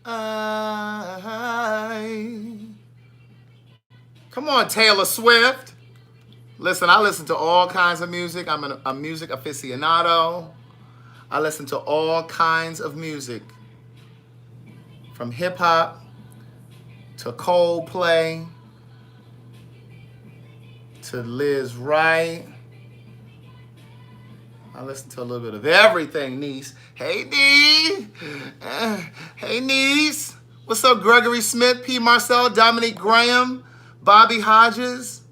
Come on, Taylor Swift. Listen, I listen to all kinds of music. I'm a music aficionado. I listen to all kinds of music, from hip hop to Coldplay to Liz Wright. I listen to a little bit of everything, niece. Hey, niece. Hey, niece. What's up, Gregory Smith, P. Marcel, Dominique Graham, Bobby Hodges?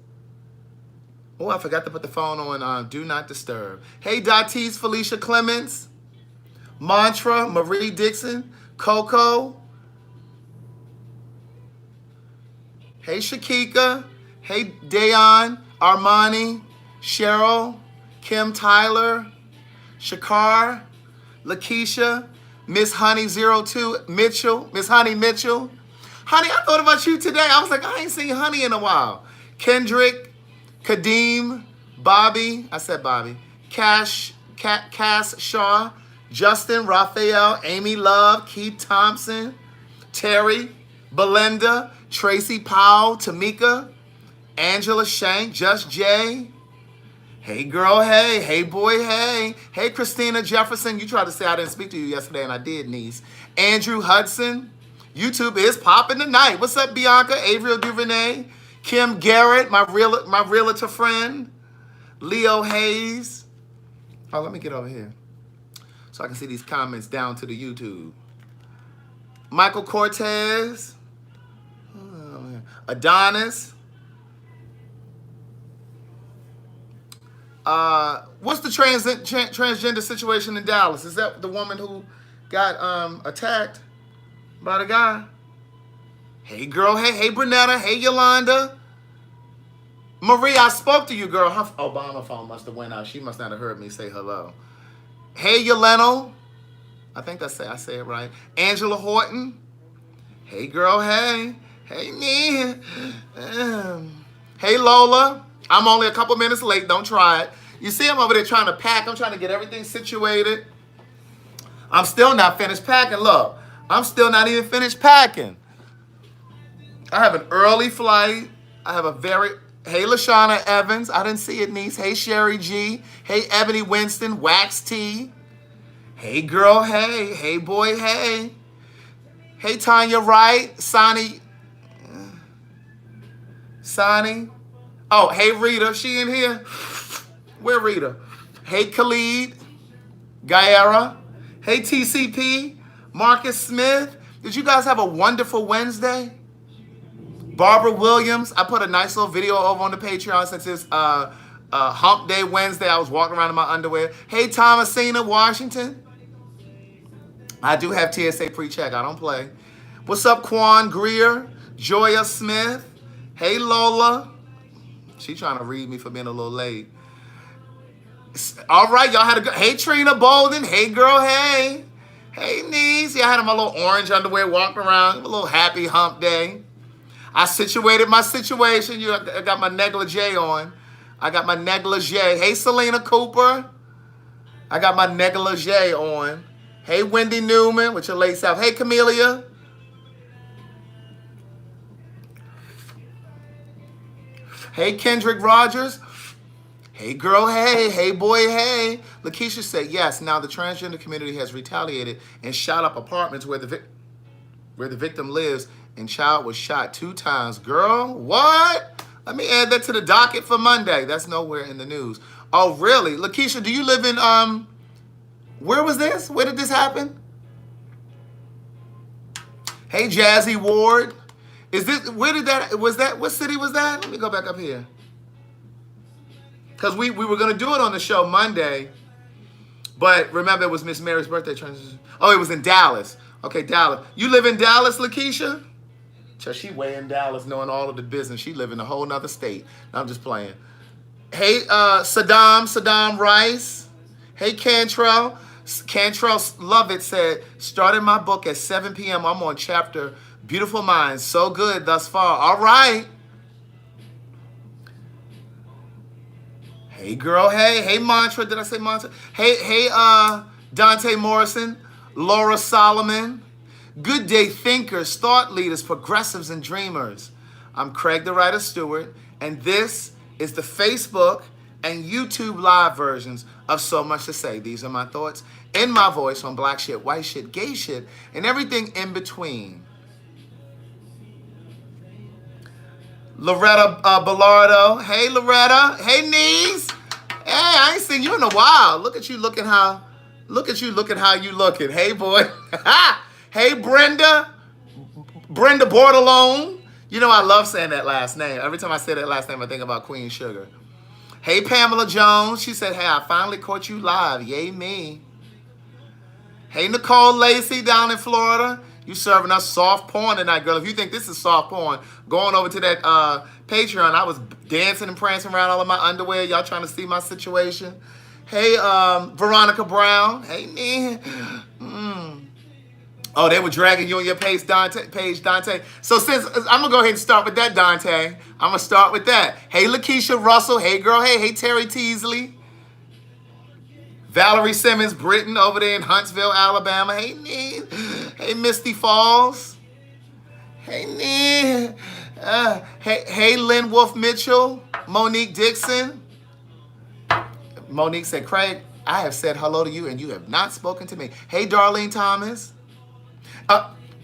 Oh, I forgot to put the phone on Do Not Disturb. Hey, Datis, Felicia Clements, Mantra, Marie Dixon, Coco. Hey, Shakika. Hey, Dayon, Armani, Cheryl, Kim Tyler, Shakar, Lakeisha, Miss Honey 02, Mitchell, Miss Honey Mitchell. Honey, I thought about you today. I was like, I ain't seen Honey in a while. Kendrick, Kadeem, Bobby, I said Bobby, Cass Shaw, Justin, Raphael, Amy Love, Keith Thompson, Terry, Belinda, Tracy Powell, Tamika, Angela Shank, Just Jay. Hey girl, hey. Hey boy, hey. Hey Christina Jefferson. You tried to say I didn't speak to you yesterday, and I did, niece. Andrew Hudson. YouTube is popping tonight. What's up, Bianca? Avriel Duvernay. Kim Garrett, my realtor friend. Leo Hayes. Oh, let me get over here so I can see these comments down to the YouTube. Michael Cortez. Adonis. What's the transgender situation in Dallas? Is that the woman who got attacked by the guy? Hey girl, hey Brunetta, hey Yolanda. Marie, I spoke to you, girl. Her Obama phone must have went out. She must not have heard me say hello. Hey Yoleno. I think I say it right. Angela Horton. Hey girl, hey. Hey me. Hey Lola. I'm only a couple minutes late. Don't try it. You see, I'm over there trying to pack. I'm trying to get everything situated. I'm still not finished packing. Look, I'm still not even finished packing. I have an early flight. I have a Hey, Lashana Evans. I didn't see it, niece. Hey, Sherry G. Hey, Ebony Winston. Wax T. Hey, girl. Hey. Hey, boy. Hey. Hey, Tanya Wright. Sonny. Oh, hey, Rita. She in here? Where Rita? Hey, Khalid. Gaera. Hey, TCP. Marcus Smith. Did you guys have a wonderful Wednesday? Barbara Williams. I put a nice little video over on the Patreon since it's Hump Day Wednesday. I was walking around in my underwear. Hey, Thomasina Washington. I do have TSA pre-check. I don't play. What's up, Quan Greer? Joya Smith. Hey, Lola. She trying to read me for being a little late. All right, y'all had a good... Hey, Trina Bolden. Hey, girl, hey. Hey, niece. Yeah, I had my little orange underwear walking around. A little happy hump day. I situated my situation. I got my negligee on. I got my negligee. Hey, Selena Cooper. I got my negligee on. Hey, Wendy Newman with your late self. Hey, Camellia. Hey, Kendrick Rogers. Hey, girl, hey. Hey, boy, hey. Lakeisha said, yes, now the transgender community has retaliated and shot up apartments where the victim lives, and child was shot 2 times. Girl, what? Let me add that to the docket for Monday. That's nowhere in the news. Oh, really? Lakeisha, do you live in, where was this? Where did this happen? Hey, Jazzy Ward. What city was that? Let me go back up here. Because we were going to do it on the show Monday, but remember it was Miss Mary's birthday transition. Oh, it was in Dallas. Okay, Dallas. You live in Dallas, Lakeisha? So she way in Dallas knowing all of the business. She live in a whole nother state. I'm just playing. Hey, Saddam Rice. Hey, Cantrell. Cantrell Lovett said, started my book at 7 p.m. I'm on chapter Beautiful Minds. So good thus far. All right. Hey, girl. Hey. Hey, Mantra. Did I say Mantra? Hey, Dante Morrison. Laura Solomon. Good day thinkers, thought leaders, progressives, and dreamers. I'm Craig TheWriter Stewart, and this is the Facebook and YouTube live versions of So Much to Say. These are my thoughts in my voice on black shit, white shit, gay shit, and everything in between. Loretta Bellardo. Hey, Loretta. Hey, Niece. Hey, I ain't seen you in a while. Look at you looking how you looking. Hey, boy. Hey, Brenda. Brenda Bordelone. You know I love saying that last name. Every time I say that last name, I think about Queen Sugar. Hey, Pamela Jones. She said, hey, I finally caught you live. Yay, me. Hey, Nicole Lacey down in Florida. You serving us soft porn tonight, girl. If you think this is soft porn, going over to that Patreon. I was dancing and prancing around all in my underwear. Y'all trying to see my situation. Hey, Veronica Brown. Hey, man. Oh, they were dragging you on your page, Dante. So since I'm gonna go ahead and start with that, Dante. I'm gonna start with that. Hey, Lakeisha Russell. Hey, girl. Hey, Terry Teasley. Valerie Simmons, Britton over there in Huntsville, Alabama. Hey, Nee. Hey, Misty Falls. Hey, Nee. Hey, Lynn Wolf Mitchell. Monique Dixon. Monique said, Craig, I have said hello to you and you have not spoken to me. Hey, Darlene Thomas.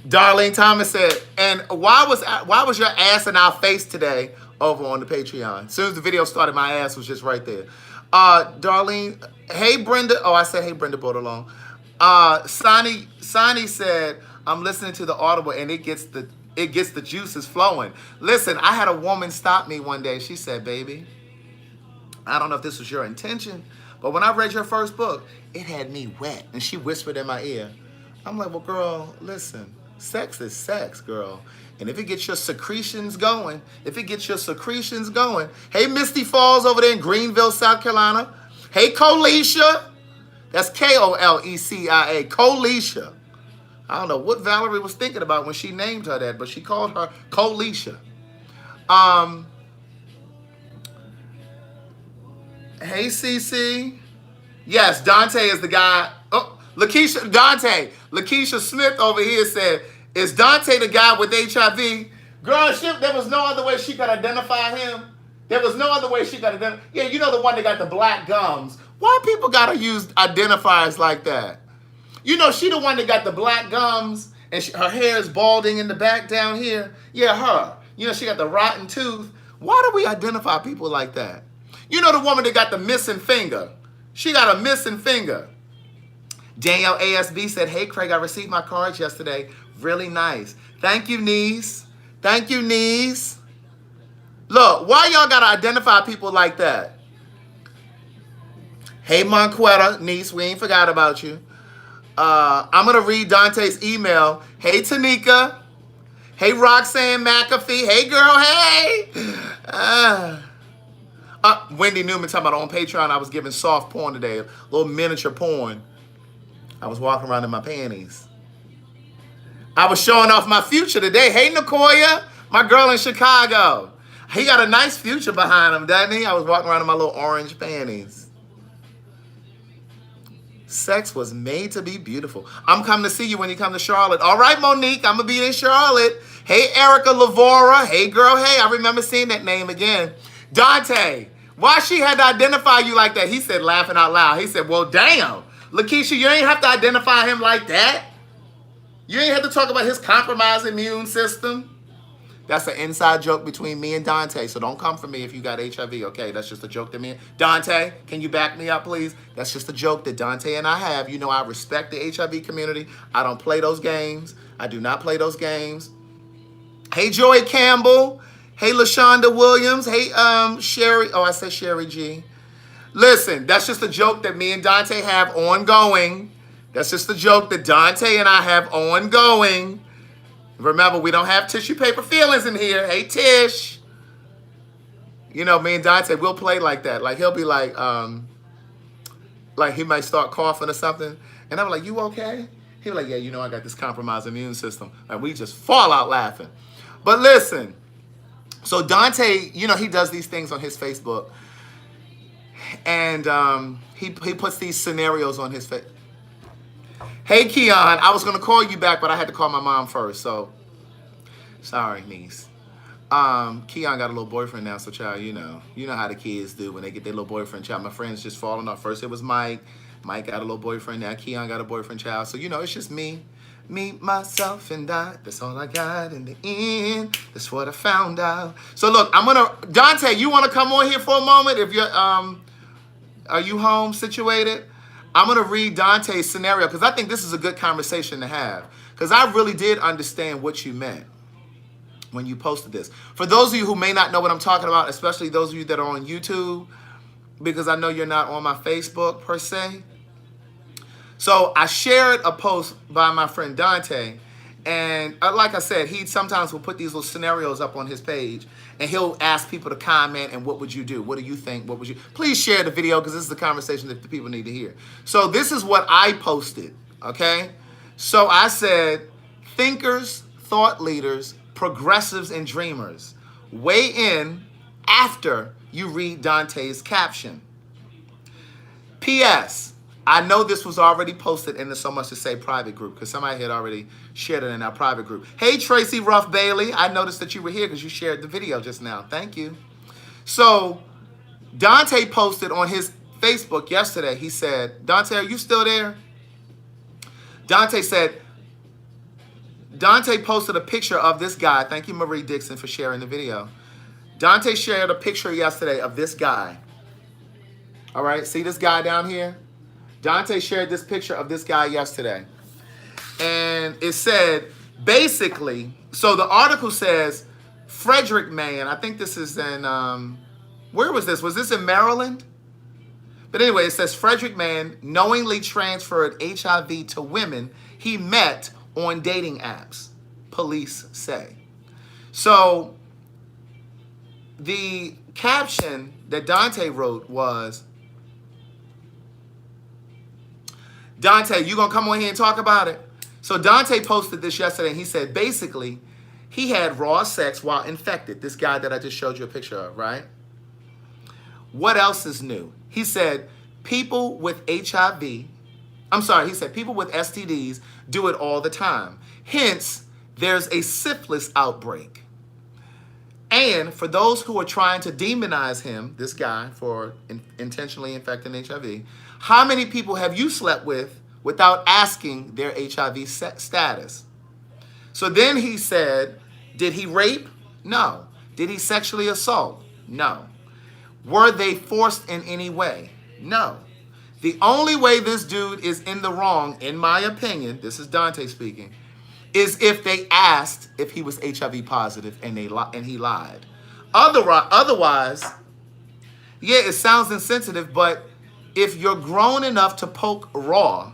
Darlene Thomas said, and why was your ass in our face today over on the Patreon? As soon as the video started, my ass was just right there. Darlene, hey Brenda. Oh, I said hey Brenda Bordelon. Sonny said, I'm listening to the Audible and it gets the juices flowing. Listen, I had a woman stop me one day. She said, baby, I don't know if this was your intention, but when I read your first book, it had me wet. And she whispered in my ear. I'm like, well, girl, listen, sex is sex, girl. And if it gets your secretions going, hey, Misty Falls over there in Greenville, South Carolina. Hey, Colecia. That's Kolecia. Colecia. I don't know what Valerie was thinking about when she named her that, but she called her Colecia. Hey, Cece. Yes, Dante is the guy. Oh, Lakeisha Smith over here said, is Dante the guy with HIV? Girl, there was no other way she could identify him. Yeah, you know the one that got the black gums. Why people gotta use identifiers like that? You know, she the one that got the black gums and her hair is balding in the back down here. Yeah, her. You know, she got the rotten tooth. Why do we identify people like that? You know the woman that got the missing finger. She got a missing finger. Danielle ASB said, hey, Craig, I received my cards yesterday. Really nice. Thank you, niece. Thank you, niece. Look, why y'all got to identify people like that? Hey, Monquetta, niece, we ain't forgot about you. I'm going to read Dante's email. Hey, Tanika. Hey, Roxanne McAfee. Hey, girl, hey. Wendy Newman talking about on Patreon, I was giving soft porn today, a little miniature porn. I was walking around in my panties. I was showing off my future today. Hey, Nicoya, my girl in Chicago. He got a nice future behind him, doesn't he? I was walking around in my little orange panties. Sex was made to be beautiful. I'm coming to see you when you come to Charlotte. All right, Monique, I'm going to be in Charlotte. Hey, Erica Lavora. Hey, girl, hey, I remember seeing that name again. Dante, why she had to identify you like that? He said, laughing out loud. He said, well, damn. Lakeisha, you ain't have to identify him like that. You ain't have to talk about his compromised immune system. That's an inside joke between me and Dante, so don't come for me if you got HIV, okay? That's just a joke that me and... Dante, can you back me up, please? That's just a joke that Dante and I have. You know I respect the HIV community. I don't play those games. I do not play those games. Hey, Joy Campbell. Hey, LaShonda Williams. Hey, Sherry. Oh, I said Sherry G. Listen, that's just a joke that me and Dante have ongoing. That's just a joke that Dante and I have ongoing. Remember, we don't have tissue paper feelings in here. Hey, Tish. You know, me and Dante, we'll play like that. Like, he'll be like he might start coughing or something. And I'm like, you okay? He'll be like, yeah, you know, I got this compromised immune system. And we just fall out laughing. But listen, so Dante, you know, he does these things on his Facebook. And he puts these scenarios on his face. Hey, Keon, I was going to call you back, but I had to call my mom first, so sorry, niece. Keon got a little boyfriend now, so child, you know how the kids do when they get their little boyfriend, child. My friends just falling off. First it was Mike. Mike got a little boyfriend. Now Keon got a boyfriend, child. So, it's just me, myself, and I. That's all I got in the end. That's what I found out. So look, Dante, you want to come on here for a moment? If you're, are you home situated? I'm going to read Dante's scenario because I think this is a good conversation to have because I really did understand what you meant when you posted this. For those of you who may not know what I'm talking about, especially those of you that are on YouTube, because I know you're not on my Facebook per se. So I shared a post by my friend Dante, and like I said, he sometimes will put these little scenarios up on his page, and he'll ask people to comment, and what would you do? What do you think? What would you? Please share the video, because this is the conversation that the people need to hear. So this is what I posted, okay? So I said, thinkers, thought leaders, progressives, and dreamers, weigh in after you read Dante's caption. P.S. I know this was already posted in the So Much to Say private group because somebody had already shared it in our private group. Hey, Tracy Ruff Bailey. I noticed that you were here because you shared the video just now. Thank you. So Dante posted on his Facebook yesterday. He said, Dante, are you still there? Dante posted a picture of this guy. Thank you, Marie Dixon, for sharing the video. Dante shared a picture yesterday of this guy. All right, see this guy down here? Dante shared this picture of this guy yesterday. And it said, basically, so the article says, Frederick man, I think this is in, where was this? Was this in Maryland? But anyway, it says, Frederick man knowingly transferred HIV to women he met on dating apps, police say. So the caption that Dante wrote was, Dante, you gonna come on here and talk about it? So Dante posted this yesterday, and he said, basically, he had raw sex while infected, this guy that I just showed you a picture of, right? What else is new? He said, people with HIV, he said people with STDs do it all the time. Hence, there's a syphilis outbreak. And for those who are trying to demonize him, this guy, for intentionally infecting HIV, how many people have you slept with without asking their HIV status? So then he said, did he rape? No. Did he sexually assault? No. Were they forced in any way? No. The only way this dude is in the wrong, in my opinion, this is Dante speaking, is if they asked if he was HIV positive and he lied. Otherwise, yeah, it sounds insensitive, but if you're grown enough to poke raw,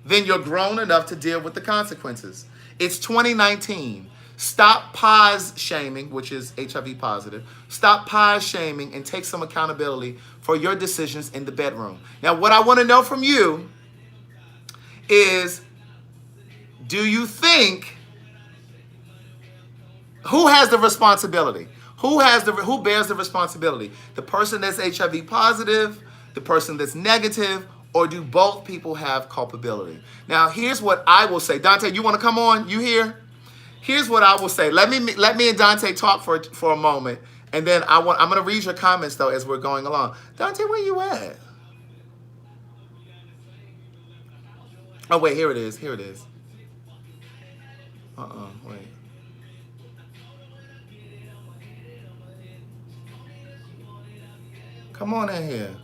then you're grown enough to deal with the consequences. It's 2019. Stop pause shaming, which is HIV positive. Stop pause shaming and take some accountability for your decisions in the bedroom. Now, what I want to know from you is, do you think, who has the responsibility? Who bears the responsibility? The person that's HIV positive, the person that's negative, or do both people have culpability? Now, here's what I will say. Dante, you want to come on? You here? Here's what I will say. Let me and Dante talk for a moment, and then I'm going to read your comments though as we're going along. Dante, where you at? Oh wait, here it is. Here it is. Wait. Come on in here.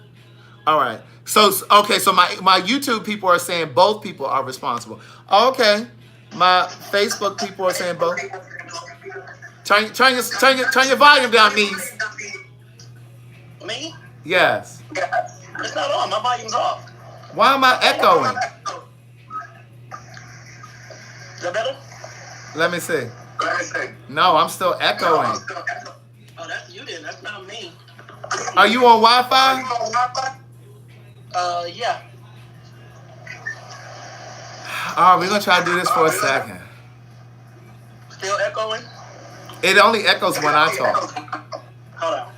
All right. So my YouTube people are saying both people are responsible. Okay. My Facebook people are saying both. Turn your volume down, niece. Me? Yes. It's not on. My volume's off. Why am I echoing? Is that better? Let me see. No, I'm still echoing. Oh, that's you then. That's not me. Are you on Wi-Fi? Yeah. All right, we're going to try to do this for a second. Still echoing? It only echoes when I talk. Hold on.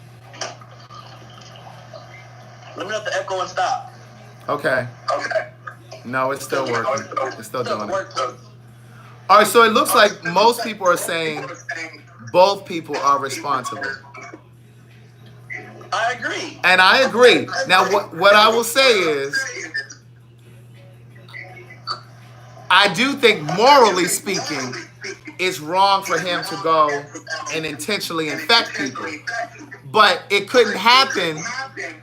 Let me know if the echoing stop. Okay. No, it's still working. It's still Still doing it. workplace. All right, so it looks like most people are saying both people are responsible. I agree. And I agree. Now, what I will say is, I do think, morally speaking, it's wrong for him to go and intentionally infect people. But it couldn't happen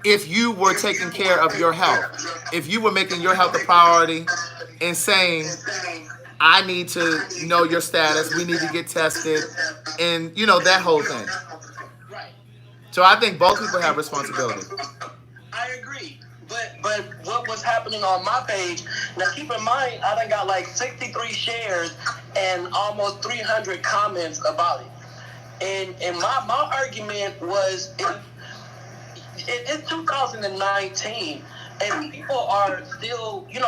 if you were taking care of your health. If you were making your health a priority and saying, I need to know your status, we need to get tested, and that whole thing. Right. So I think both people have responsibility. I agree. But what was happening on my page, now keep in mind, I done got like 63 shares and almost 300 comments about it. And my argument was, it's 2019, and people are still, he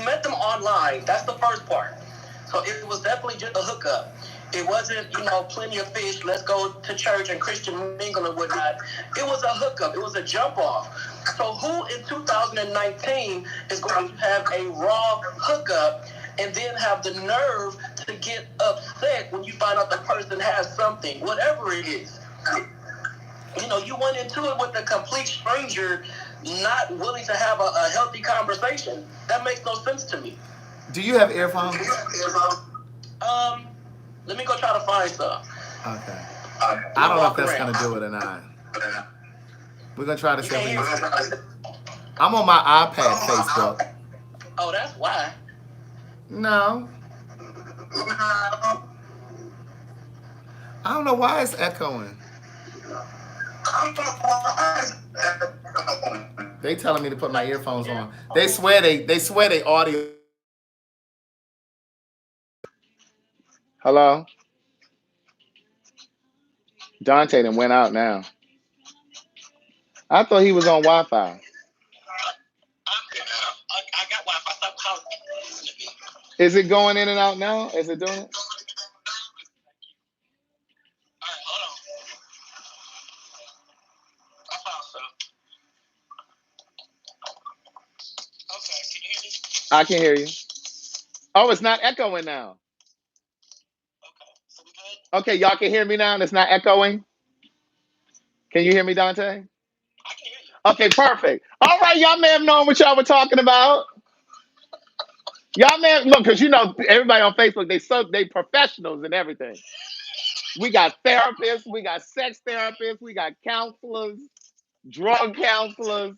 met them online. That's the first part. So it was definitely just a hookup. It wasn't, plenty of fish, let's go to church and Christian mingle and whatnot. It was a hookup. It was a jump off. So who in 2019 is going to have a raw hookup and then have the nerve to get upset when you find out the person has something, whatever it is? You went into it with a complete stranger, not willing to have a healthy conversation. That makes no sense to me. Do you have earphones? Let me go try to find some. Okay. I don't know if that's going to do it or not. We're going to try to see if we can. I'm on my iPad Facebook. Oh, that's why. No. I don't know why it's echoing. They telling me to put my earphones on. They swear they audio. Hello? Dante done went out now. I thought he was on Wi-Fi. I got Wi-Fi. Stop calling me. Is it going in and out now? Is it doing it? All right, hold on. I found some. Okay, can you hear me? I can hear you. Oh, it's not echoing now. Okay, so we good? Okay, y'all can hear me now and it's not echoing? Can you hear me, Dante? I can hear you. Okay, perfect. All right, y'all may have known what y'all were talking about. Y'all may have, look, because everybody on Facebook, they professionals and everything. We got therapists, we got sex therapists, we got counselors, drug counselors.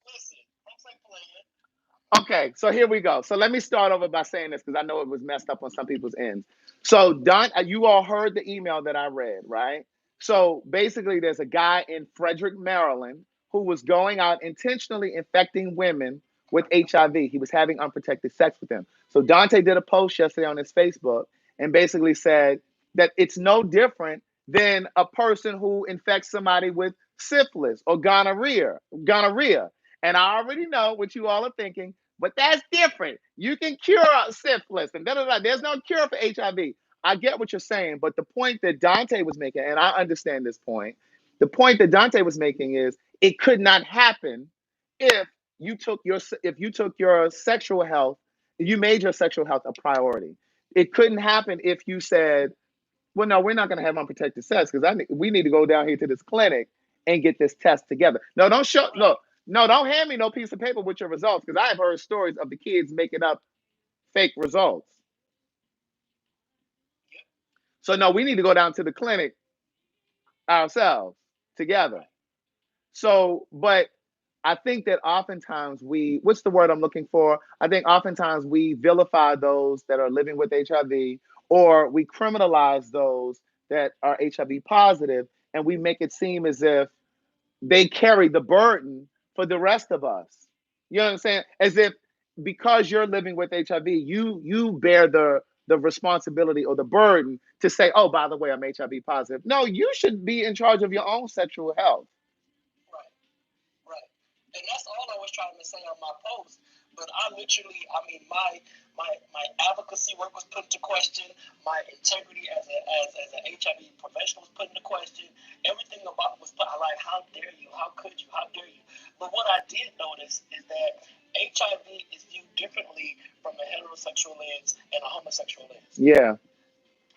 Listen, don't say playing. Okay, so here we go. So let me start over by saying this because I know it was messed up on some people's ends. So Don, you all heard the email that I read, right? So basically, there's a guy in Frederick, Maryland, who was going out intentionally infecting women with HIV. He was having unprotected sex with them. So Dante did a post yesterday on his Facebook and basically said that it's no different than a person who infects somebody with syphilis or gonorrhea. And I already know what you all are thinking, but that's different. You can cure syphilis and da da da. There's no cure for HIV. I get what you're saying, but the point that Dante was making, and I understand this point, the point that Dante was making is it could not happen if you took your sexual health, you made your sexual health a priority. It couldn't happen if you said, well, no, we're not going to have unprotected sex because we need to go down here to this clinic and get this test together. No, don't show. Look, no, don't hand me no piece of paper with your results because I have heard stories of the kids making up fake results. So no, we need to go down to the clinic ourselves together. So, but I think that oftentimes what's the word I'm looking for? I think oftentimes we vilify those that are living with HIV, or we criminalize those that are HIV positive, and we make it seem as if they carry the burden for the rest of us. You know what I'm saying? As if because you're living with HIV, you bear the responsibility or the burden to say, oh, by the way, I'm HIV positive. No, you should be in charge of your own sexual health. Right, right. And that's all I was trying to say on my post. But my advocacy work was put into question. My integrity as an HIV professional was put into question. Everything about it was put. I like, how dare you? How could you? How dare you? But what I did notice is that HIV is viewed differently from a heterosexual lens and a homosexual lens. Yeah.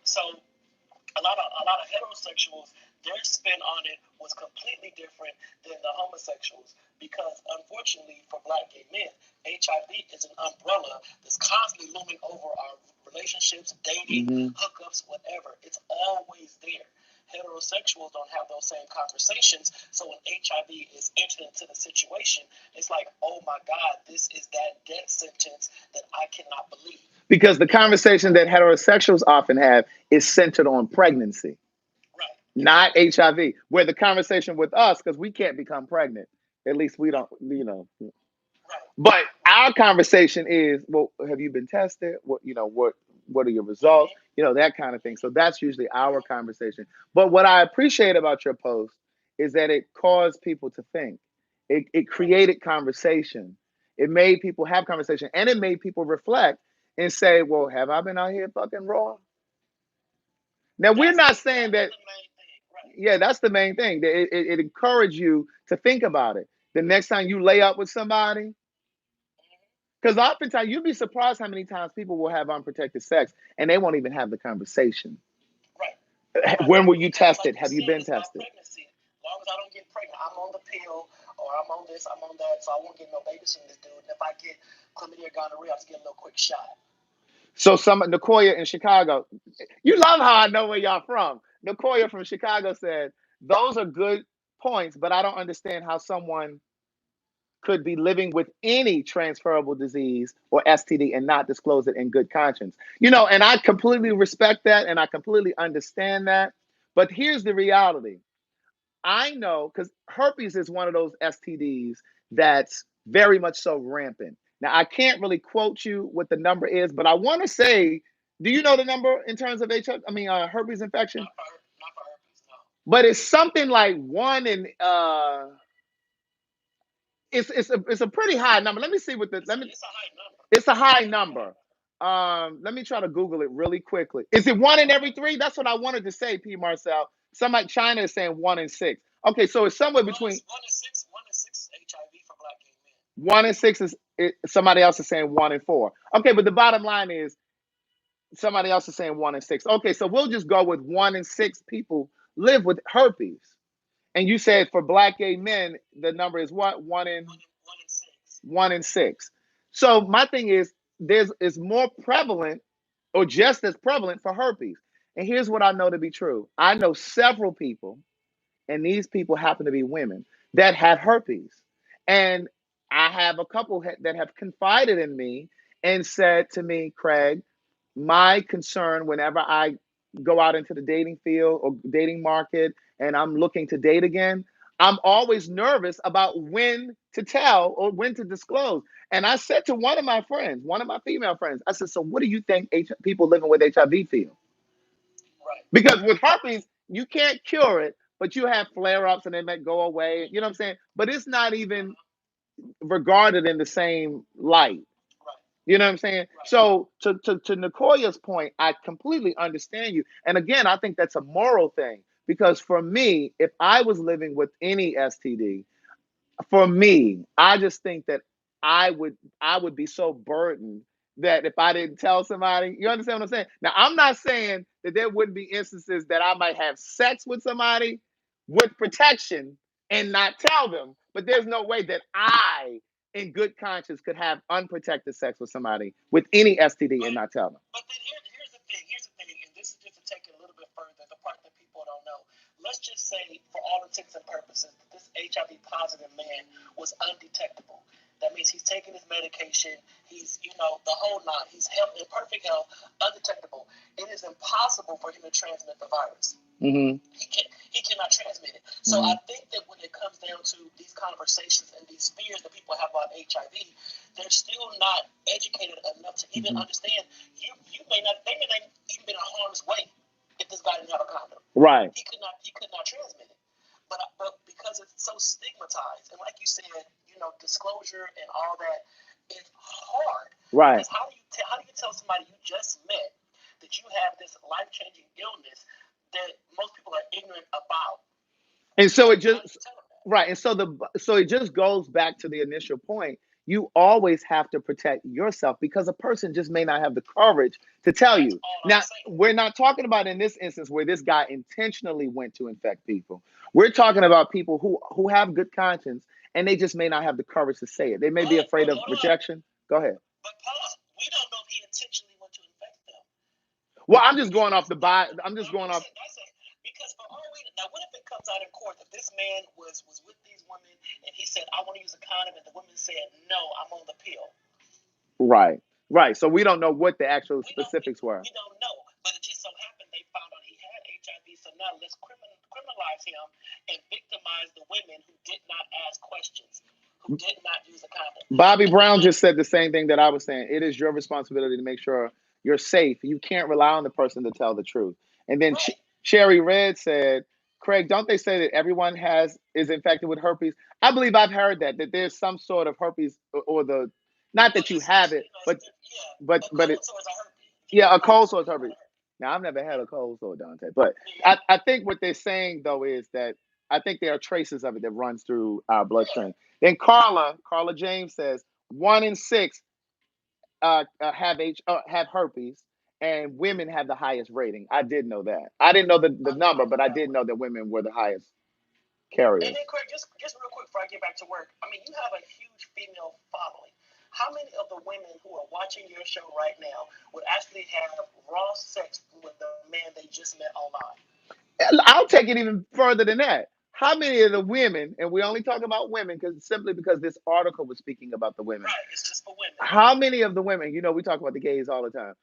So a lot of heterosexuals, their spin on it was completely different than the homosexuals, because unfortunately for Black gay men, HIV is an umbrella that's constantly looming over our relationships, dating, hookups, whatever. It's always there. Heterosexuals don't have those same conversations, so when HIV is entered into the situation, it's like, oh my God, this is that death sentence that I cannot believe. Because the conversation that heterosexuals often have is centered on pregnancy, Right. not HIV. Where the conversation with us, because we can't become pregnant, at least we don't, Right. But our conversation is, well, have you been tested? What are your results? That kind of thing. So that's usually our conversation. But what I appreciate about your post is that it caused people to think. It created conversation. It made people have conversation, and it made people reflect and say, well, have I been out here fucking raw? Now, we're not saying that. Yeah, that's the main thing. It encouraged you to think about it. The next time you lay up with somebody, because oftentimes you'd be surprised how many times people will have unprotected sex and they won't even have the conversation. Right. When were you tested? Like have you been tested? Pregnancy. As long as I don't get pregnant, I'm on the pill, or I'm on this, I'm on that, so I won't get no babies from this dude. And if I get chlamydia or gonorrhea, I'll just get a little quick shot. So Nicoya in Chicago, you love how I know where y'all from. Nicoya from Chicago said, those are good points, but I don't understand how someone could be living with any transferable disease or STD and not disclose it in good conscience. And I completely respect that and I completely understand that. But here's the reality. I know, because herpes is one of those STDs that's very much so rampant. Now, I can't really quote you what the number is, but I want to say, do you know the number in terms of herpes infection? Not for herpes, no. But it's something like one in it's a pretty high number. Let me see what it's a high number. It's a high number. Let me try to Google it really quickly. Is it 1 in every 3? That's what I wanted to say, P. Marcel. Some like China is saying 1 in 6. Okay, so it's somewhere between 1 in 6. 1 in 6 is HIV for Black gay men. 1 in 6 is somebody else is saying 1 in 4. Okay, but the bottom line is somebody else is saying 1 in 6. Okay, so we'll just go with 1 in 6 people live with herpes. And you said for Black gay men, the number is what? 1 in 6. 1 in 6. So my thing is, it's more prevalent or just as prevalent for herpes. And here's what I know to be true. I know several people, and these people happen to be women, that have herpes. And I have a couple that have confided in me and said to me, Craig, my concern whenever I go out into the dating field or dating market and I'm looking to date again, I'm always nervous about when to tell or when to disclose. And I said to one of my friends, one of my female friends, I said, so what do you think people living with HIV feel? Right. Because with herpes, you can't cure it, but you have flare-ups and they might go away. You know what I'm saying? But it's not even regarded in the same light. You know what I'm saying? Right. So to Nicoya's point, I completely understand you. And again, I think that's a moral thing. Because for me, if I was living with any STD, for me, I just think that I would be so burdened that if I didn't tell somebody, you understand what I'm saying? Now, I'm not saying that there wouldn't be instances that I might have sex with somebody with protection and not tell them, but there's no way that I, in good conscience, could have unprotected sex with somebody with any STD and not tell them. But then here's the thing, and this is just to take it a little bit further, the part that people don't know. Let's just say, for all intents and purposes, that this HIV positive man was undetectable. That means he's taking his medication, he's, the whole nine, he's in perfect health, undetectable. It is impossible for him to transmit the virus. Mm-hmm. He cannot transmit it. So I think that when it comes down to these conversations and these fears that people have about HIV, they're still not educated enough to even understand. They may not even been in harm's way if this guy didn't have a condom. Right. He could not transmit it. But because it's so stigmatized, and like you said, disclosure and all that, it's hard. Right. Because how do you tell somebody you just met that you have this life-changing illness that most people are ignorant about? And so it just right. And so it just goes back to the initial point. you always have to protect yourself because a person just may not have the courage to tell That's you. all I'm Now, saying. we're not talking about in this instance where this guy intentionally went to infect people. We're talking about people who have good conscience and they just may not have the courage to say it. They may be afraid But of hold on. rejection. Go ahead. But pause. We don't know if he intentionally went to infect them. Well, I'm just going off the by. I'm just going off. Because for all we now, what if it comes out in court that this man was with these women and he said, "I want to use a condom," and the women said, "No, I'm on the pill." Right. Right. So we don't know what the actual We don't specifics were. we don't know, but it just so happened they found out he had HIV. So now let's criminalize him and victimize the women who did not ask questions, who did not use a condom. Bobby Brown just said the same thing that I was saying. It is your responsibility to make sure you're safe. You can't rely on the person to tell the truth. And then Right. Cherry Red said, Craig, don't they say that everyone is infected with herpes? I believe I've heard that there's some sort of herpes or the not that you have it, but it yeah, a cold sore is herpes. Now I've never had a cold sore, Dante, but I think what they're saying though is that I think there are traces of it that runs through our bloodstream. Then Carla James says 1 in 6 have herpes, and women have the highest rating. I did know that. I didn't know the number, but I did know that women were the highest carriers. And then, Craig, just real quick before I get back to work, I mean, you have a huge female following. How many of the women who are watching your show right now would actually have raw sex with the man they just met online? I'll take it even further than that. How many of the women, and we only talk about women because this article was speaking about the women. Right, it's just for women. How many of the women, we talk about the gays all the time.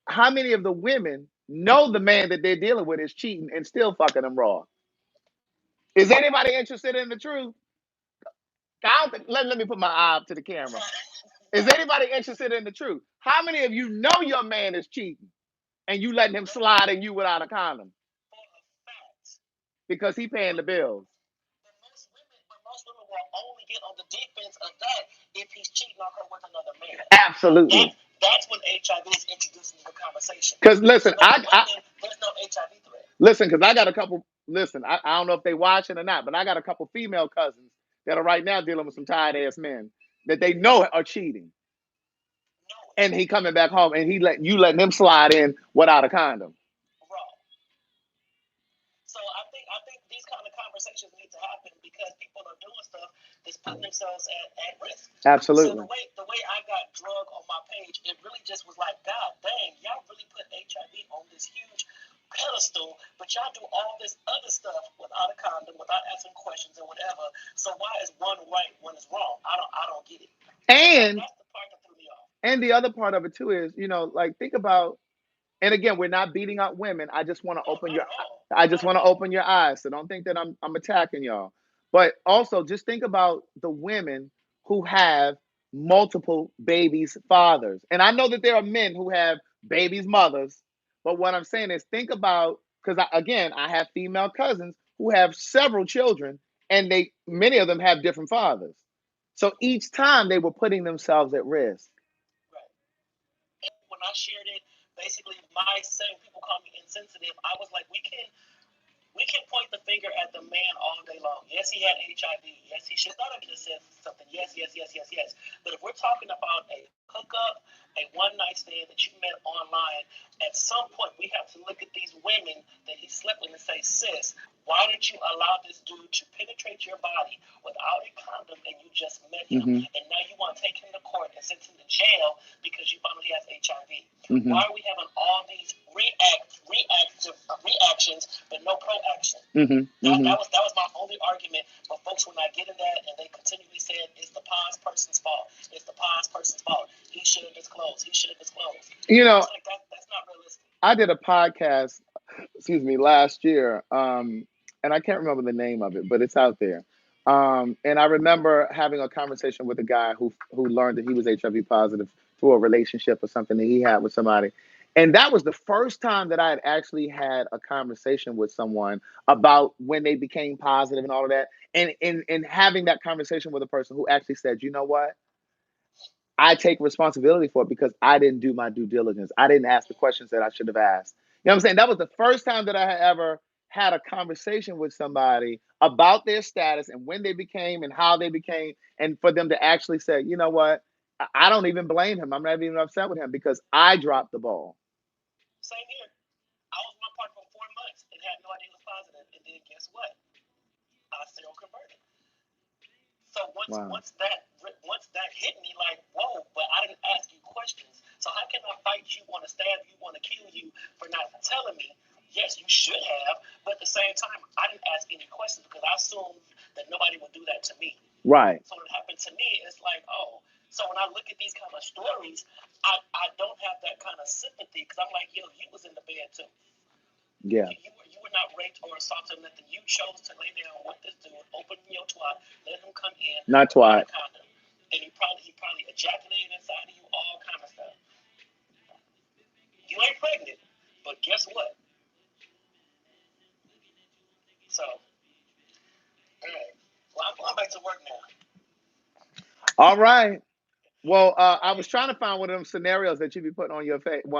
How many of the women know the man that they're dealing with is cheating and still fucking them raw? Is anybody interested in the truth? Let me put my eye up to the camera. Is anybody interested in the truth? How many of you know your man is cheating and you letting him slide in you without a condom? Because he paying the bills. Most women will only get on the defense of that if he's cheating on her with another man. Absolutely. That's when HIV is introduced into the conversation. Because listen, there's no HIV threat. Listen, because I got a couple. Listen, I don't know if they watching or not, but I got a couple female cousins that are right now dealing with some tired ass men that they know are cheating. And he coming back home and letting him slide in without a condom. Wrong. So I think these kind of conversations need to happen because people are doing stuff that's putting themselves at risk. Absolutely. So the way I got drug on my page, it really just was like, God dang, y'all really put HIV on this huge pedestal, but y'all do all this other stuff without a condom, without asking questions and whatever. So why is one right, one is wrong? I don't get it. And that's the part that threw me off. And the other part of it too is, like think about, and again, we're not beating up women. I just want to open your eyes. So don't think that I'm attacking y'all. But also just think about the women who have multiple babies' fathers. And I know that there are men who have babies' mothers, but what I'm saying is think about, because I have female cousins who have several children, and many of them have different fathers. So each time they were putting themselves at risk. Right. And when I shared it, basically my saying people call me insensitive, I was like, we can point the finger at the man all day long. Yes, he had HIV. Yes, he should not have just said something. Yes. But if we're talking about a hookup, a one-night stand that you met online, at some point we have to look at these women that he slept with and say, sis, why did you allow this dude to penetrate your body without a condom and you just met him? Mm-hmm. And now you want to take him to court and send him to jail because you found out he has HIV. Mm-hmm. Why are we having all these reactions but no proaction? Mm-hmm. That was my only argument. But folks were not getting that, and they continually said it's the past person's fault. It's the past person's fault. He should have disclosed. That's not realistic. I did a podcast, last year, and I can't remember the name of it, but it's out there. And I remember having a conversation with a guy who learned that he was HIV positive through a relationship or something that he had with somebody. And that was the first time that I had actually had a conversation with someone about when they became positive and all of that. And having that conversation with a person who actually said, you know what? I take responsibility for it because I didn't do my due diligence. I didn't ask the questions that I should have asked. You know what I'm saying? That was the first time that I had ever had a conversation with somebody about their status and when they became and how they became, and for them to actually say, you know what, I don't even blame him. I'm not even upset with him because I dropped the ball. Same here. I was my part for 4 months and had no idea it was positive, and then guess what? I still converted. So Wow. once that hit me, like, whoa, but I didn't ask you questions. So how can I fight you, want to stab you, want to kill you for not telling me? Yes, you should have, but at the same time, I didn't ask any questions because I assumed that nobody would do that to me. Right. So when it happened to me, it's like, oh. So when I look at these kind of stories, I don't have that kind of sympathy because I'm like, yo, you was in the bed too. Yeah. You were not raped or assaulted or nothing. You chose to lay down with this dude, open your twat, let him come in, Not twat. and he probably ejaculated inside of you, all kind of stuff. You ain't pregnant, but guess what? So, all right. Well, I'm going back to work now. All right. Well, I was trying to find one of them scenarios that you be putting on your page. You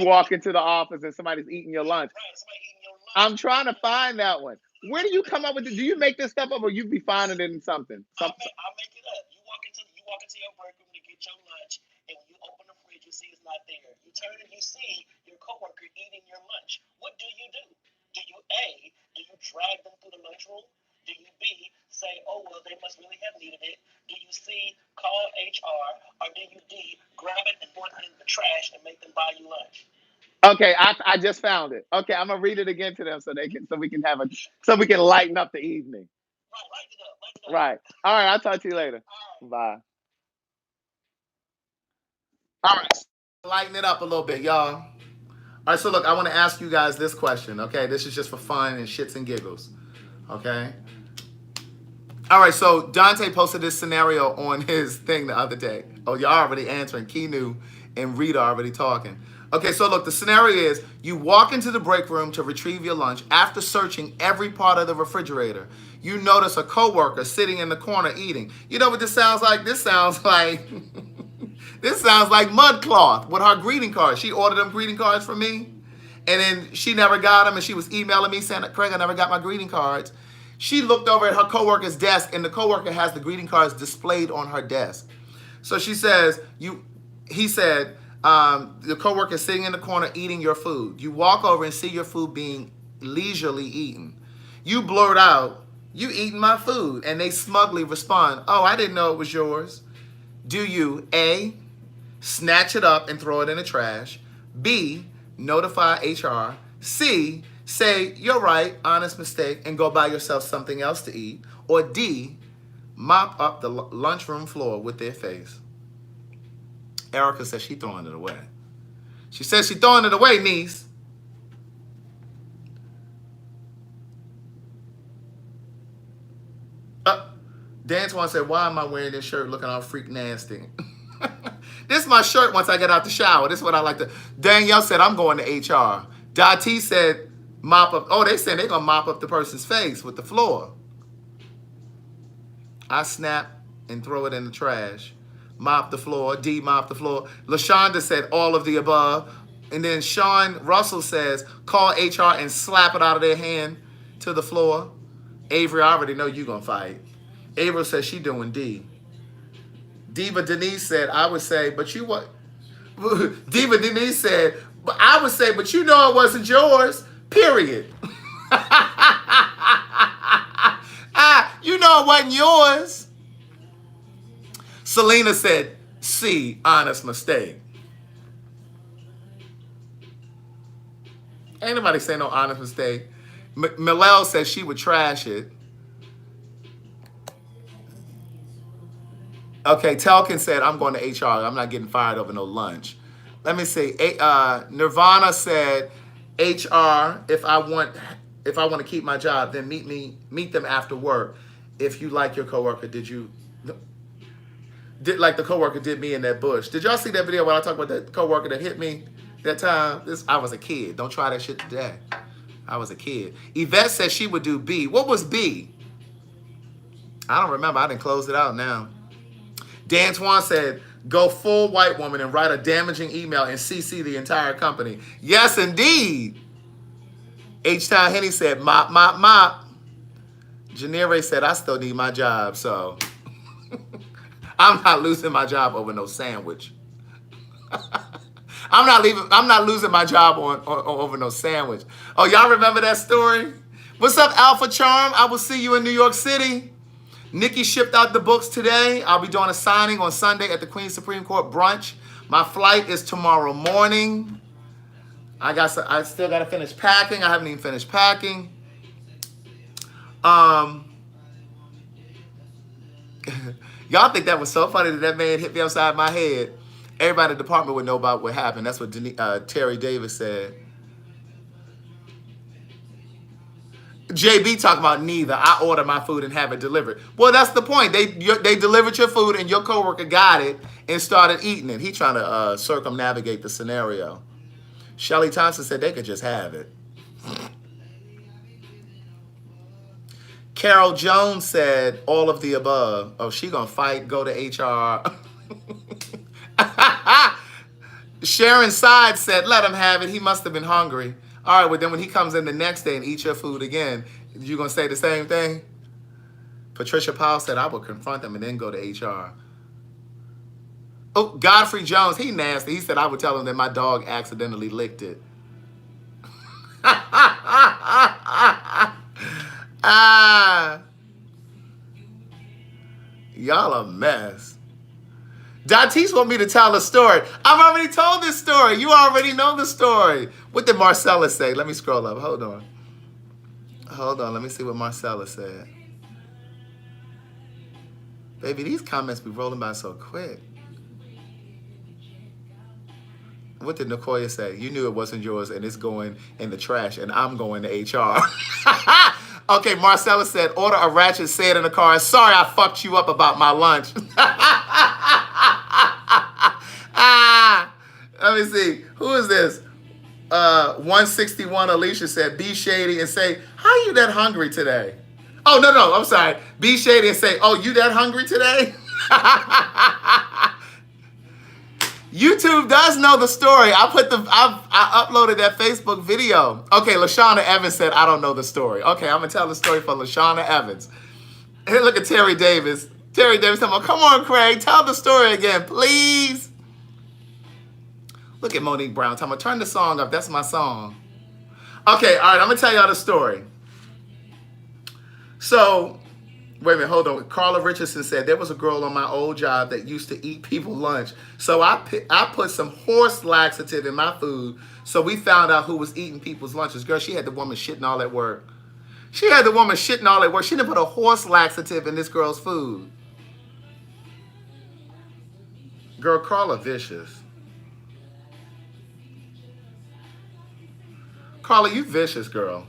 walk into the office and somebody's eating your lunch. Right, somebody eating your lunch. I'm trying to find that one. Where do you come up with it? Do you make this stuff up or you be finding it in something? I make it up. You walk into your break room to get your lunch, and when you open the fridge, you see it's not there. You turn and you see your coworker eating your lunch. What do? Do you A, do you drag them through the lunchroom? Do you B, say, oh, well, they must really have needed it? Do you C, call HR? Or do you D, grab it and throw it in the trash and make them buy you lunch? Okay, I just found it. Okay, I'm gonna read it again to them so we can lighten up the evening. Right, lighten it up. Right. All right, I'll talk to you later. All Bye. right. All right, lighten it up a little bit, y'all. All right, so look, I want to ask you guys this question, okay? This is just for fun and shits and giggles, okay? All right, so Dante posted this scenario on his thing the other day. Oh, y'all already answering. Keanu and Rita already talking. Okay, so look, the scenario is you walk into the break room to retrieve your lunch. After searching every part of the refrigerator, you notice a coworker sitting in the corner eating. You know what this sounds like? This sounds like this sounds like Mudcloth with her greeting cards. She ordered them greeting cards from me, and then she never got them, and she was emailing me saying, Craig, I never got my greeting cards. She looked over at her coworker's desk, and the coworker has the greeting cards displayed on her desk. So she says, the coworker is sitting in the corner eating your food. You walk over and see your food being leisurely eaten. You blurt out, you eating my food. And they smugly respond, oh, I didn't know it was yours. Do you, A, snatch it up and throw it in the trash? B, notify HR? C, say, you're right, honest mistake, and go buy yourself something else to eat? Or D, mop up the lunchroom floor with their face? Erica says she's throwing it away. She says she's throwing it away, niece. Dan Swan said, why am I wearing this shirt looking all freak nasty? This is my shirt once I get out the shower. This is what I like to. Danielle said, I'm going to HR. Dottie said, mop up. Oh, they said they're going to mop up the person's face with the floor. I snap and throw it in the trash. Mop the floor. D, mop the floor. LaShonda said all of the above. And then Sean Russell says, call HR and slap it out of their hand to the floor. Avery, I already know you're going to fight. Avery says she doing D. Diva Denise said, I would say, but you what? Diva Denise said, but I would say, but you know it wasn't yours, period. You know it wasn't yours. Selena said, C, honest mistake. Ain't nobody say no honest mistake. Millel says she would trash it. Okay, Telkin said, I'm going to HR. I'm not getting fired over no lunch. Let me see. Nirvana said, HR, if I want to keep my job, then meet them after work. If you like your coworker, like the coworker did me in that bush. Did y'all see that video when I talked about that coworker that hit me that time? I was a kid. Don't try that shit today. I was a kid. Yvette said she would do B. What was B? I don't remember. I didn't close it out now. Dan Swan said, go full white woman and write a damaging email and CC the entire company. Yes, indeed. H-Town Henny said, mop, mop, mop. Janere said, I still need my job, so I'm not losing my job over no sandwich. I'm not losing my job on over no sandwich. Oh, y'all remember that story? What's up, Alpha Charm? I will see you in New York City. Nikki shipped out the books today. I'll be doing a signing on Sunday at the Queens Supreme Court brunch. My flight is tomorrow morning. I still got to finish packing. I haven't even finished packing. Y'all think that was so funny that man hit me upside my head. Everybody in the department would know about what happened. That's what Terry Davis said. JB talking about neither. I order my food and have it delivered. Well, that's the point. They delivered your food and your coworker got it and started eating it. He trying to circumnavigate the scenario. Shelly Thompson said they could just have it. Carol Jones said all of the above. Oh, she gonna fight, go to HR. Sharon Side said, let him have it. He must have been hungry. All right, well, then when he comes in the next day and eats your food again, you going to say the same thing? Patricia Powell said, I will confront him and then go to HR. Oh, Godfrey Jones, he nasty. He said, I would tell him that my dog accidentally licked it. Y'all a mess. Dantes want me to tell a story. I've already told this story. You already know the story. What did Marcella say? Let me scroll up. Hold on. Let me see what Marcella said. Baby, these comments be rolling by so quick. What did Nicoya say? You knew it wasn't yours and it's going in the trash and I'm going to HR. Okay, Marcella said, order a ratchet, say it in the car. Sorry I fucked you up about my lunch. Let me see. Who is this? 161 Alicia said, be shady and say, how you that hungry today? Oh, no, I'm sorry. Be shady and say, oh, you that hungry today? YouTube does know the story. I uploaded that Facebook video. Okay, LaShawna Evans said, I don't know the story. Okay, I'm going to tell the story for LaShawna Evans. Hey, look at Terry Davis. Terry Davis talking about, come on, Craig, tell the story again, please. Look at Monique Brown talking about, turn the song up. That's my song. Okay, all right, I'm going to tell y'all the story. So, wait a minute, hold on. Carla Richardson said, there was a girl on my old job that used to eat people lunch. So I put some horse laxative in my food. So we found out who was eating people's lunches. Girl, she had the woman shitting all that work. She didn't put a horse laxative in this girl's food. Girl, Carla vicious. Carla, you vicious, girl.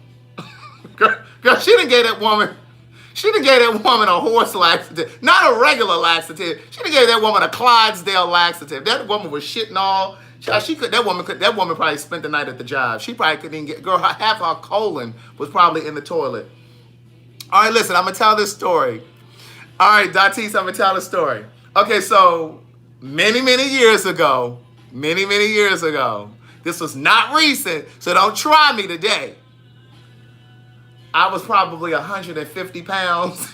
Girl, she done gave that woman a horse laxative. Not a regular laxative. She done gave that woman a Clydesdale laxative. That woman was shitting all. That woman probably spent the night at the job. She probably couldn't even get, girl, half her colon was probably in the toilet. All right, listen, I'm going to tell this story. All right, Datis, I'm going to tell the story. Okay, so many years ago, this was not recent, so don't try me today. I was probably 150 pounds.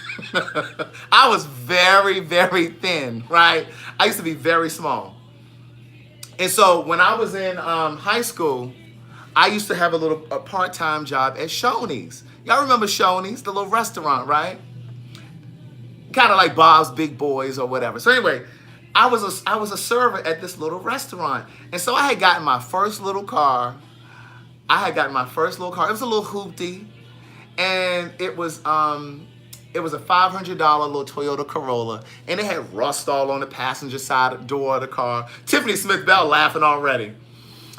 I was very, very thin, right? I used to be very small. And so when I was in high school, I used to have a part-time job at Shoney's. Y'all remember Shoney's, the little restaurant, right? Kind of like Bob's Big Boys or whatever. So anyway, I was a server at this little restaurant. And so I had gotten my first little car. It was a little hoopty. And it was a $500 little Toyota Corolla, and it had rust all on the passenger side door of the car. Tiffany Smith Bell laughing already.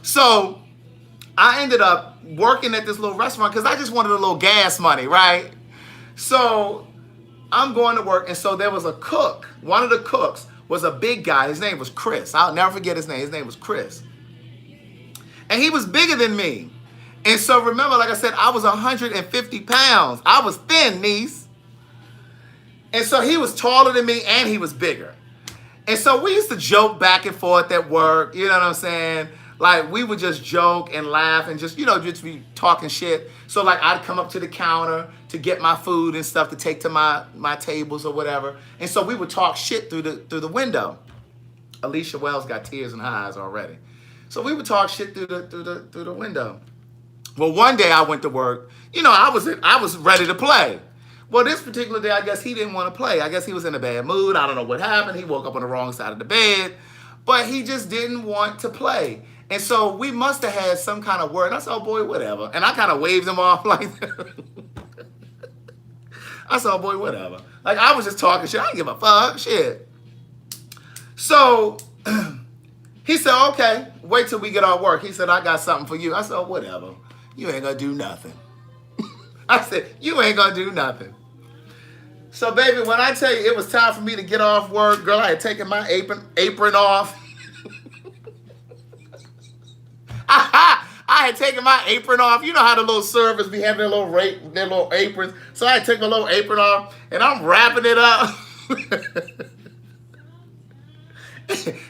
So I ended up working at this little restaurant because I just wanted a little gas money, right? So I'm going to work, and so there was a cook. One of the cooks was a big guy. His name was Chris. I'll never forget his name. His name was Chris. And he was bigger than me. And so remember, like I said, I was 150 pounds. I was thin, niece. And so he was taller than me and he was bigger. And so we used to joke back and forth at work, you know what I'm saying? Like, we would just joke and laugh and just, just be talking shit. So, like, I'd come up to the counter to get my food and stuff to take to my tables or whatever. And so we would talk shit through the window. Alicia Wells got tears in her eyes already. So we would talk shit through the window. Well, one day I went to work. I was ready to play. Well, this particular day, I guess he didn't want to play. I guess he was in a bad mood. I don't know what happened. He woke up on the wrong side of the bed. But he just didn't want to play. And so we must have had some kind of word. And I said, oh, boy, whatever. And I kind of waved him off like that. I said, oh, boy, whatever. Like, I was just talking shit. I didn't give a fuck. Shit. So he said, okay, wait till we get off work. He said, I got something for you. I said, oh, whatever. You ain't going to do nothing. I said, you ain't going to do nothing. So, baby, when I tell you it was time for me to get off work, girl, I had taken my apron off. I had taken my apron off. You know how the little servers be having their little aprons. So I had taken my little apron off, and I'm wrapping it up.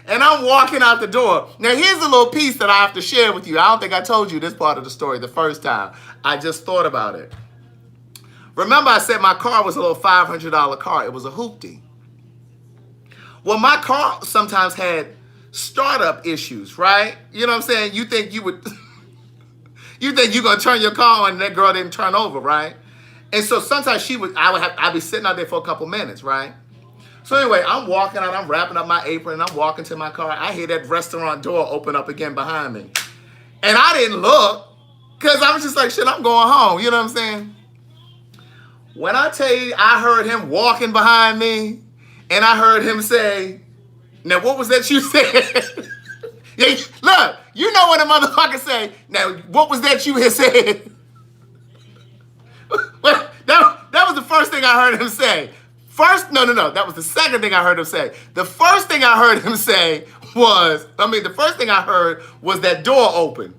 And I'm walking out the door. Now, here's a little piece that I have to share with you. I don't think I told you this part of the story the first time. I just thought about it. Remember, I said my car was a little $500 car. It was a hoopty. Well, my car sometimes had startup issues, right? You know what I'm saying? You think you're going to turn your car on and that girl didn't turn over, right? And so sometimes I'd be sitting out there for a couple minutes, right? So anyway, I'm walking out, I'm wrapping up my apron, and I'm walking to my car. I hear that restaurant door open up again behind me. And I didn't look, because I was just like, shit, I'm going home. You know what I'm saying? When I tell you, I heard him walking behind me, and I heard him say, now, what was that you said? Yeah, look, you know what a motherfucker say. Now, what was that you had said? Well, that was the first thing I heard him say. No. That was the second thing I heard him say. The first thing I heard him say was that door open.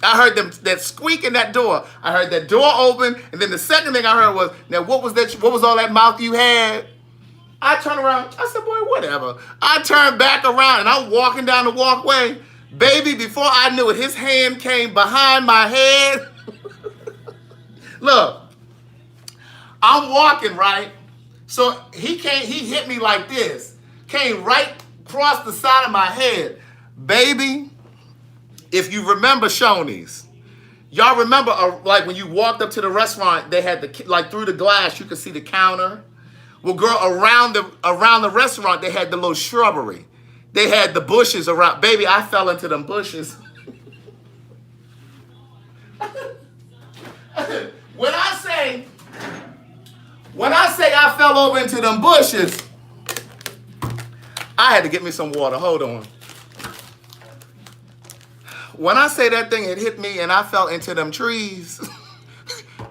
I heard that squeak in that door. I heard that door open, and then the second thing I heard was, now what was that? What was all that mouth you had? I turned around. I said, boy, whatever. I turned back around, and I'm walking down the walkway. Baby, before I knew it, his hand came behind my head. Look, I'm walking, right? So he hit me like this. Came right across the side of my head. Baby, if you remember Shoney's, y'all remember like when you walked up to the restaurant, they had through the glass, you could see the counter. Well, girl, around the restaurant, they had the little shrubbery. They had the bushes around. Baby, I fell into them bushes. When I say I fell over into them bushes, I had to get me some water. Hold on. When I say that thing had hit me and I fell into them trees,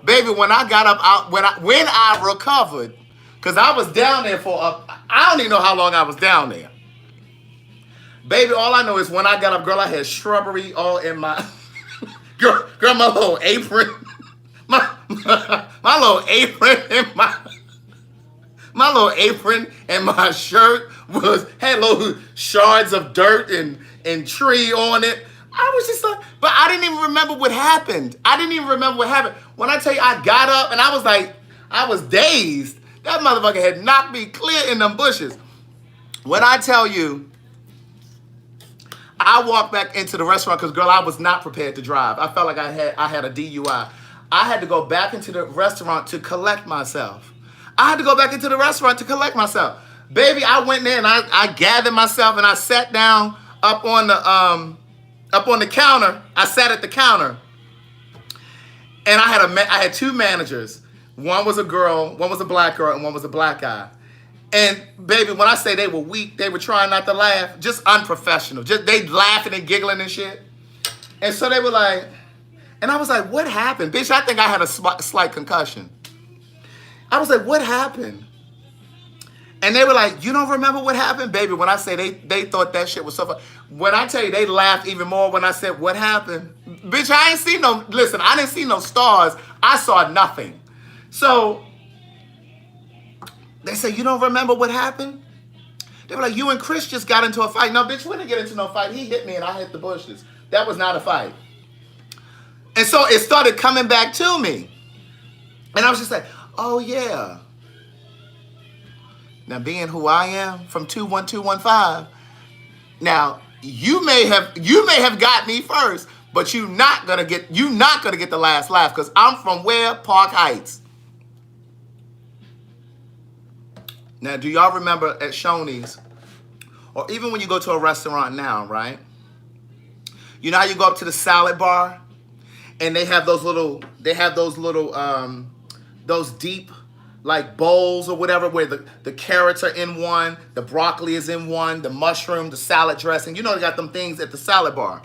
baby, when I got up when I recovered, because I was down there I don't even know how long I was down there. Baby, all I know is when I got up, girl, I had shrubbery all in my girl, my little apron. My little apron and my little apron and my shirt had little shards of dirt and tree on it. I was just like, but I didn't even remember what happened. When I tell you I got up and I was dazed. That motherfucker had knocked me clear in them bushes. When I tell you, I walked back into the restaurant because, girl, I was not prepared to drive. I felt like I had a DUI. I had to go back into the restaurant to collect myself. Baby, I went there and I gathered myself and I sat down up on the counter. I sat at the counter. And I had two managers. One was a girl, one was a black girl, and one was a black guy. And baby, when I say they were weak, they were trying not to laugh, just unprofessional. Just they laughing and giggling and shit. And so they were like, and I was like, what happened? Bitch, I think I had a slight concussion. I was like, what happened? And they were like, you don't remember what happened? Baby, when I say they thought that shit was so fun. When I tell you they laughed even more when I said, what happened? Bitch, I didn't see no stars. I saw nothing. So they say, you don't remember what happened? They were like, you and Chris just got into a fight. No, bitch, we didn't get into no fight. He hit me and I hit the bushes. That was not a fight. And so it started coming back to me. And I was just like, oh yeah. Now being who I am from 21215, now you may have got me first, but you're not gonna get the last laugh because I'm from where? Park Heights. Now, do y'all remember at Shoney's, or even when you go to a restaurant now, right? You know how you go up to the salad bar, and they have those deep like bowls or whatever where the carrots are in one, the broccoli is in one, the mushroom, the salad dressing. You know they got them things at the salad bar.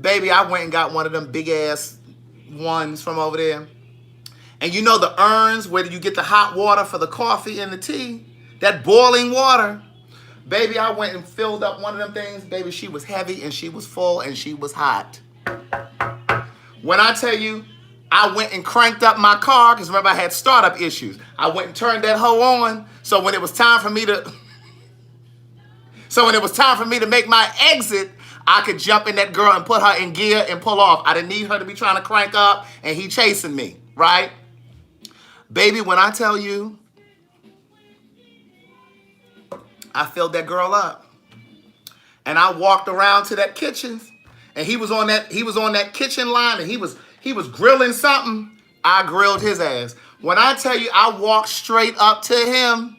Baby, I went and got one of them big ass ones from over there. And you know the urns where you get the hot water for the coffee and the tea? That boiling water. Baby, I went and filled up one of them things. Baby, she was heavy and she was full and she was hot. When I tell you, I went and cranked up my car, because remember I had startup issues. I went and turned that hoe on, so when it was time for me to make my exit, I could jump in that girl and put her in gear and pull off. I didn't need her to be trying to crank up and he chasing me, right? Baby, when I tell you, I filled that girl up. And I walked around to that kitchen, and he was on that kitchen line, and he was grilling something. I grilled his ass. When I tell you, I walked straight up to him,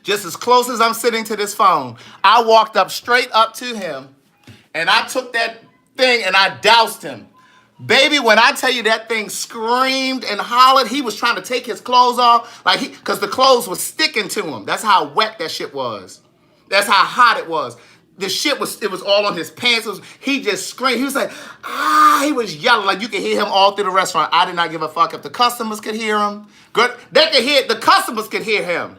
just as close as I'm sitting to this phone. I walked up straight up to him, and I took that thing and I doused him. Baby, when I tell you that thing screamed and hollered, he was trying to take his clothes off, because the clothes was sticking to him. That's how wet that shit was. That's how hot it was. The shit was all on his pants. He just screamed. He was like, he was yelling like you could hear him all through the restaurant. I did not give a fuck if the customers could hear him. Good, the customers could hear him.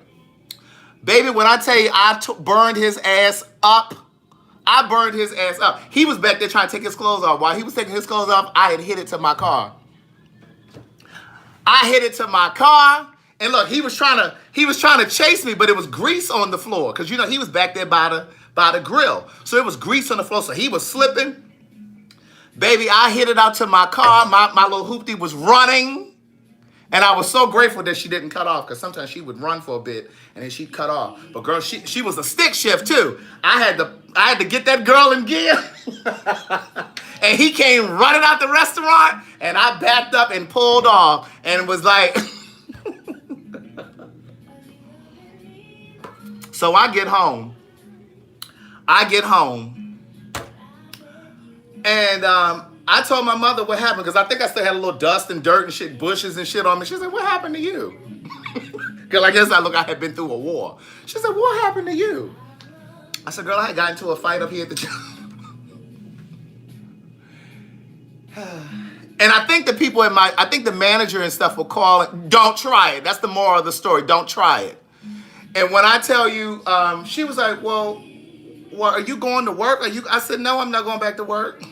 Baby, when I tell you burned his ass up, I burned his ass up. He was back there trying to take his clothes off. While he was taking his clothes off, I had hit it to my car. And look, he was trying to chase me, but it was grease on the floor. Because he was back there by the grill. So it was grease on the floor. So he was slipping. Baby, I hit it out to my car. My little hoopty was running. And I was so grateful that she didn't cut off, because sometimes she would run for a bit and then she'd cut off. But girl, she was a stick shift too. I had to get that girl in gear. And he came running out the restaurant, and I backed up and pulled off and was like, so I get home. And I told my mother what happened, because I think I still had a little dust and dirt and shit, bushes and shit on me. She said, what happened to you? Because I guess I had been through a war. She said, what happened to you? I said, girl, I got into a fight up here at the job. And I think the manager and stuff will call it, don't try it. That's the moral of the story. Don't try it. And when I tell you, she was like, well, are you going to work? I said, no, I'm not going back to work.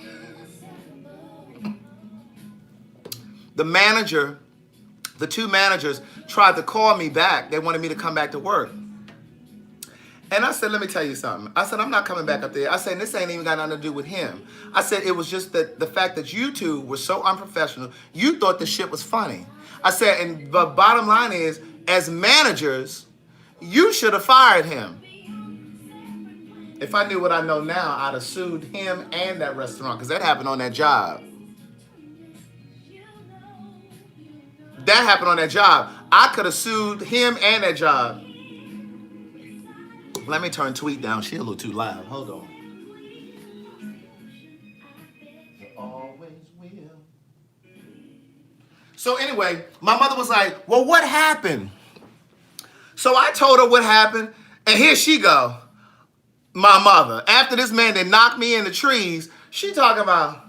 The two managers tried to call me back. They wanted me to come back to work. And I said, let me tell you something. I said, I'm not coming back up there. I said, this ain't even got nothing to do with him. I said, it was just the fact that you two were so unprofessional. You thought the shit was funny. I said, and the bottom line is, as managers, you should have fired him. If I knew what I know now, I'd have sued him and that restaurant, because that happened on that job. That happened on that job. I could have sued him and that job. Let me turn Tweet down. She a little too loud. Hold on. You always will. So anyway, my mother was like, well, what happened? So I told her what happened, and here she go. My mother, after this man that knocked me in the trees, she talking about,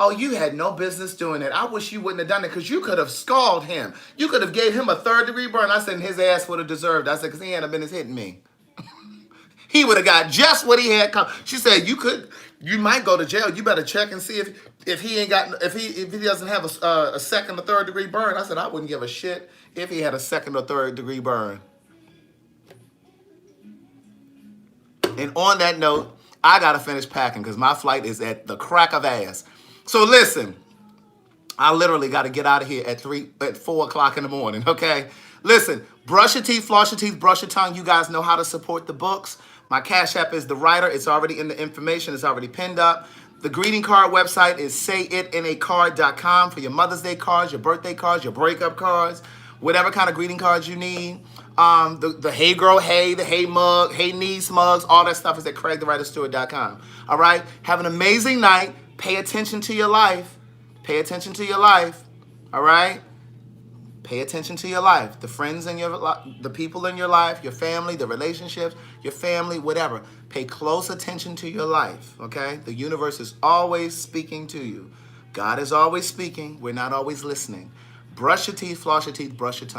oh, you had no business doing it. I wish you wouldn't have done it, because you could have scalded him. You could have gave him a 3rd-degree burn. I said, his ass would have deserved it. I said, because he hadn't been hitting me. He would have got just what he had come. She said, you might go to jail. You better check and see if he doesn't have a 2nd or 3rd-degree burn. I said, I wouldn't give a shit if he had a 2nd or 3rd-degree burn. And on that note, I got to finish packing because my flight is at the crack of ass. So listen, I literally got to get out of here at 4 o'clock in the morning, okay? Listen, brush your teeth, floss your teeth, brush your tongue. You guys know how to support the books. My Cash App is TheWriter. It's already in the information. It's already pinned up. The greeting card website is sayitinaCard.com for your Mother's Day cards, your birthday cards, your breakup cards, whatever kind of greeting cards you need. The Hey Girl Hey, the Hey Mug, Hey Niece mugs, all that stuff is at CraigTheWriterStewart.com. All right? Have an amazing night. Pay attention to your life. Pay attention to your life. All right? Pay attention to your life, the friends in your life, the people in your life, your family, the relationships, your family, whatever. Pay close attention to your life, okay? The universe is always speaking to you. God is always speaking. We're not always listening. Brush your teeth, floss your teeth, brush your tongue.